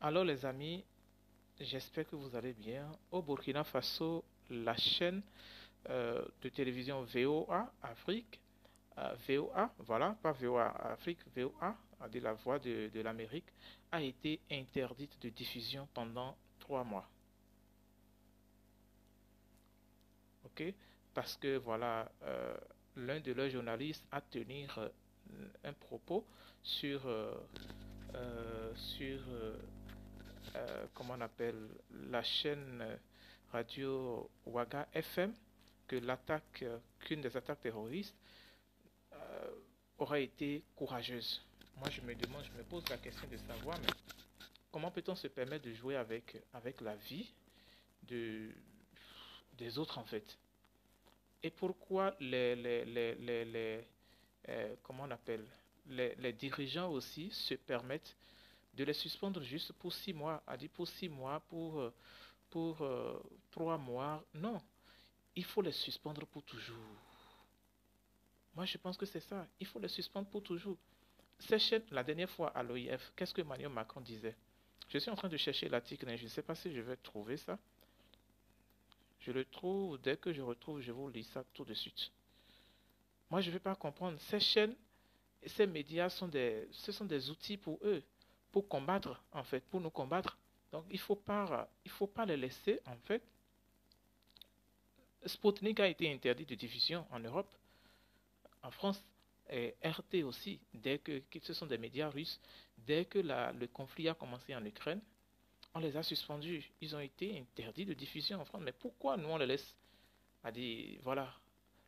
Alors les amis, j'espère que vous allez bien. Au Burkina Faso, la chaîne de télévision VOA Afrique, VOA, voilà, pas VOA Afrique, VOA, a dit la voix de l'Amérique, a été interdite de diffusion pendant 3 mois. Ok? Parce que voilà, l'un de leurs journalistes a tenu un propos sur, comment on appelle, la chaîne radio Ouaga FM, que qu'une des attaques terroristes euh, aurait été courageuse. Moi, je me demande, je me pose la question de savoir, mais comment peut-on se permettre de jouer avec la vie de, des autres, en fait? Et pourquoi comment on appelle, les dirigeants aussi se permettent de les suspendre juste pour 6 mois, a dit pour 6 mois, pour 3 mois. Non, il faut les suspendre pour toujours. Moi, je pense que c'est ça. Il faut les suspendre pour toujours. Ces chaînes, la dernière fois à l'OIF, qu'est-ce que Emmanuel Macron disait? Je suis en train de chercher l'article, mais je ne sais pas si je vais trouver ça. Je le trouve, dès que je retrouve, je vous lis ça tout de suite. Moi, je ne vais pas comprendre. Ces chaînes, ces médias ce sont des outils pour eux, pour combattre, en fait, pour nous combattre. Donc, il faut pas les laisser, en fait. Sputnik a été interdit de diffusion en Europe, en France, et RT aussi, que ce sont des médias russes, dès que le conflit a commencé en Ukraine, on les a suspendus. Ils ont été interdits de diffusion en France. Mais pourquoi nous on les laisse? A dit, voilà,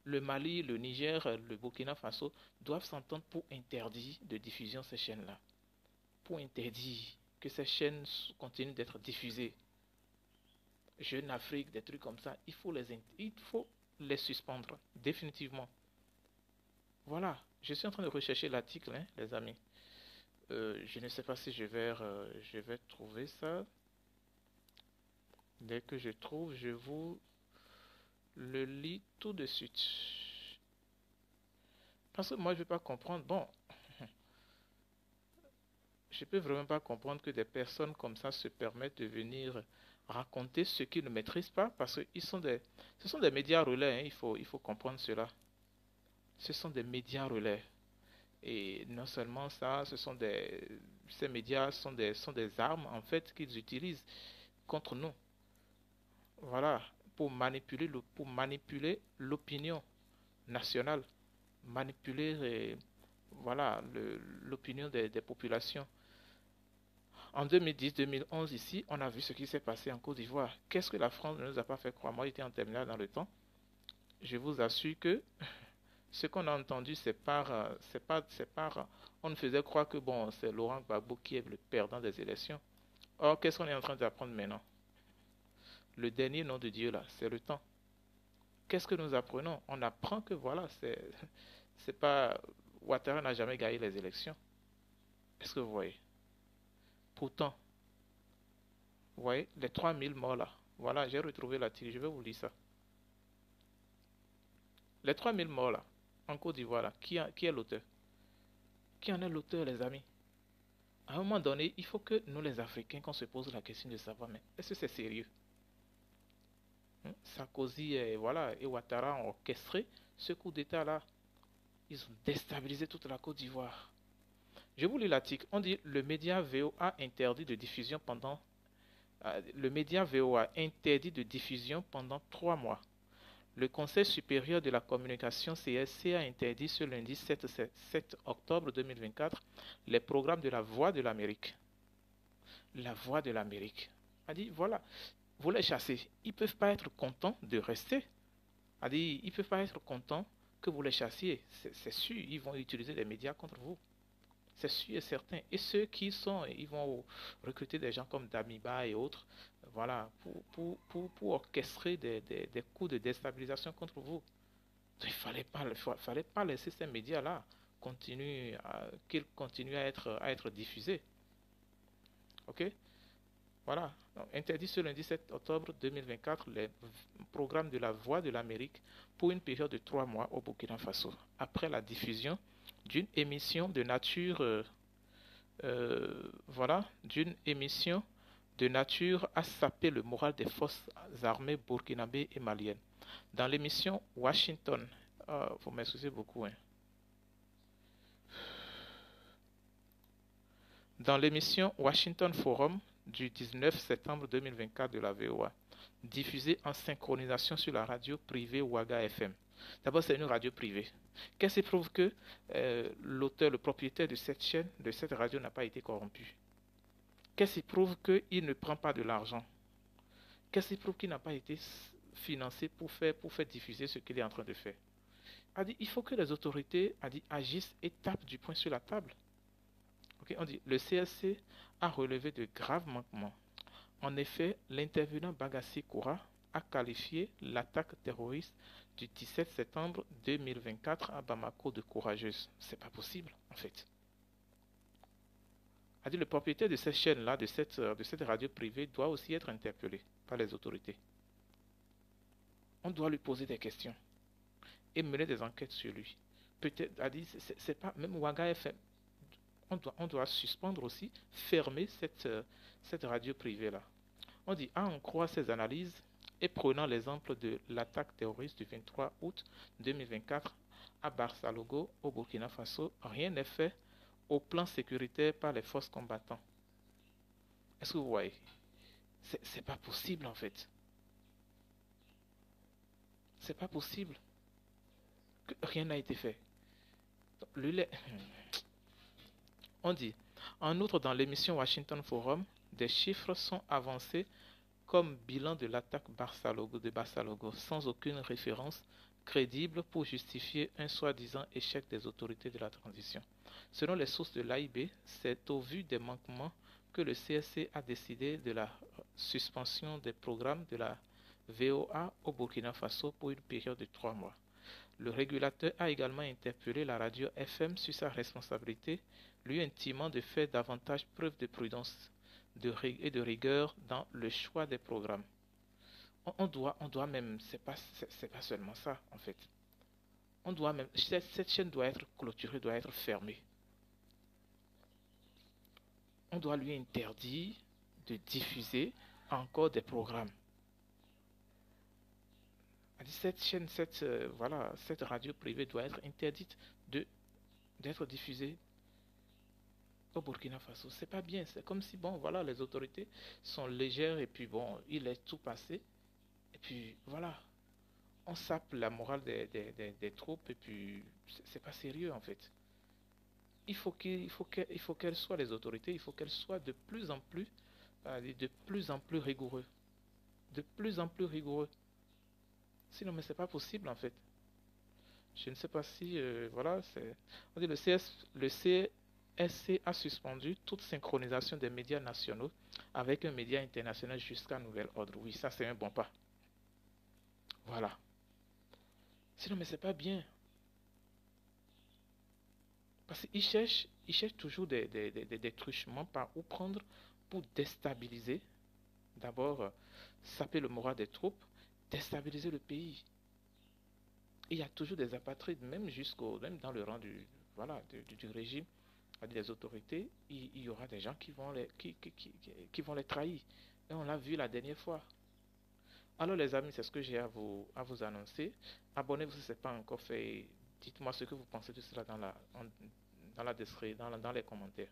le Mali, le Niger, le Burkina Faso doivent s'entendre pour interdire de diffusion ces chaînes-là. Pour interdire que ces chaînes continuent d'être diffusées. Jeune Afrique, des trucs comme ça, il faut les suspendre, définitivement. Voilà, je suis en train de rechercher l'article, hein, les amis. Je ne sais pas si je vais trouver ça. Dès que je trouve, je vous le lis tout de suite. Parce que moi, je ne vais pas comprendre. Bon, je peux vraiment pas comprendre que des personnes comme ça se permettent de venir raconter ce qu'ils ne maîtrisent pas, parce que ce sont des médias relais, hein, il faut comprendre cela. Ce sont des médias relais. Et non seulement ça, ces médias sont des armes en fait qu'ils utilisent contre nous. Voilà, pour manipuler l'opinion nationale, manipuler voilà l'opinion des populations. En 2010-2011 ici, on a vu ce qui s'est passé en Côte d'Ivoire. Qu'est-ce que la France ne nous a pas fait croire? Moi, j'étais en terminale dans le temps. Je vous assure que ce qu'on a entendu, on nous faisait croire que bon, c'est Laurent Gbagbo qui est le perdant des élections. Or, qu'est-ce qu'on est en train d'apprendre maintenant? Le dernier nom de Dieu là, c'est le temps. Qu'est-ce que nous apprenons? On apprend que voilà, c'est pas, Ouattara n'a jamais gagné les élections. Est-ce que vous voyez? Pourtant, vous voyez, les 3000 morts là. Voilà, j'ai retrouvé l'article, je vais vous lire ça. Les 3000 morts là, en Côte d'Ivoire là, qui est l'auteur? Qui en est l'auteur, les amis? À un moment donné, il faut que nous les Africains, qu'on se pose la question de savoir, mais est-ce que c'est sérieux? Sarkozy et Ouattara ont orchestré ce coup d'État là. Ils ont déstabilisé toute la Côte d'Ivoire. Je vous lis l'article. On dit le média VOA interdit de diffusion pendant le média VOA interdit de diffusion pendant 3 mois. Le Conseil supérieur de la communication CSC a interdit ce lundi 7 octobre 2024 les programmes de la Voix de l'Amérique. La Voix de l'Amérique a dit voilà, vous les chassez. Ils ne peuvent pas être contents de rester. A dit ils ne peuvent pas être contents que vous les chassiez. C'est sûr, ils vont utiliser les médias contre vous. C'est sûr et certain. Et ceux qui sont, ils vont recruter des gens comme Damiba et autres, voilà, pour orchestrer des coups de déstabilisation contre vous. Il fallait pas laisser ces médias-là qu'ils continuent à être diffusés. Ok? Voilà. Donc, interdit ce lundi 7 octobre 2024 les programmes de la Voix de l'Amérique pour une période de 3 mois au Burkina Faso, après la diffusion d'une émission de nature voilà, d'une émission de nature à saper le moral des forces armées burkinabées et maliennes. Dans l'émission Washington, vous m'excusez beaucoup, hein. Dans l'émission Washington Forum du 19 septembre 2024 de la VOA, diffusée en synchronisation sur la radio privée Ouaga FM. D'abord, c'est une radio privée. Qu'est-ce qui prouve que l'auteur, le propriétaire de cette chaîne, de cette radio n'a pas été corrompu? Qu'est-ce qui prouve qu'il ne prend pas de l'argent? Qu'est-ce qui prouve qu'il n'a pas été financé pour faire diffuser ce qu'il est en train de faire? A dit, il faut que les autorités agissent et tapent du poing sur la table. Okay, on dit, le CSC a relevé de graves manquements. En effet, l'intervenant Bagassi Koura a qualifié l'attaque terroriste du 17 septembre 2024 à Bamako de courageuse. C'est pas possible, en fait. A dit, le propriétaire de cette chaîne-là, de cette radio privée, doit aussi être interpellé par les autorités. On doit lui poser des questions et mener des enquêtes sur lui. Peut-être, a dit, c'est pas, même Ouaga FM, on doit suspendre aussi, fermer cette radio privée-là. On dit, à en croire ces analyses, et prenant l'exemple de l'attaque terroriste du 23 août 2024 à Barsalogo, au Burkina Faso, rien n'est fait au plan sécuritaire par les forces combattantes. Est-ce que vous voyez? C'est pas possible en fait. C'est pas possible que rien n'a été fait. On dit, en outre, dans l'émission Washington Forum, des chiffres sont avancés comme bilan de l'attaque de Barsalogo, sans aucune référence crédible pour justifier un soi-disant échec des autorités de la transition. Selon les sources de l'AIB, c'est au vu des manquements que le CSC a décidé de la suspension des programmes de la VOA au Burkina Faso pour une période de 3 mois. Le régulateur a également interpellé la radio FM sur sa responsabilité, lui intimant de faire davantage preuve de prudence et de rigueur dans le choix des programmes. On doit même, c'est pas seulement ça en fait. On doit même, cette chaîne doit être clôturée, doit être fermée. On doit lui interdire de diffuser encore des programmes. Cette chaîne, cette radio privée doit être interdite d'être diffusée au Burkina Faso. C'est pas bien. C'est comme si, les autorités sont légères et puis il est tout passé. Et puis voilà, on sape la morale des troupes et puis c'est pas sérieux en fait. Il faut qu'elles soient les autorités, il faut qu'elles soient de plus en plus rigoureux. De plus en plus rigoureux. Sinon, mais c'est pas possible en fait. Je ne sais pas si, on dit le CSC a suspendu toute synchronisation des médias nationaux avec un média international jusqu'à nouvel ordre. Oui, ça c'est un bon pas. Voilà. Sinon, mais c'est pas bien. Parce qu'ils cherchent toujours des truchements par où prendre pour déstabiliser. D'abord, saper le moral des troupes, déstabiliser le pays. Et il y a toujours des apatrides, même dans le rang du régime, des autorités, il y aura des gens qui vont les trahir. Et on l'a vu la dernière fois. Alors les amis, c'est ce que j'ai à vous annoncer. Abonnez-vous si ce n'est pas encore fait. Dites-moi ce que vous pensez de cela dans les commentaires.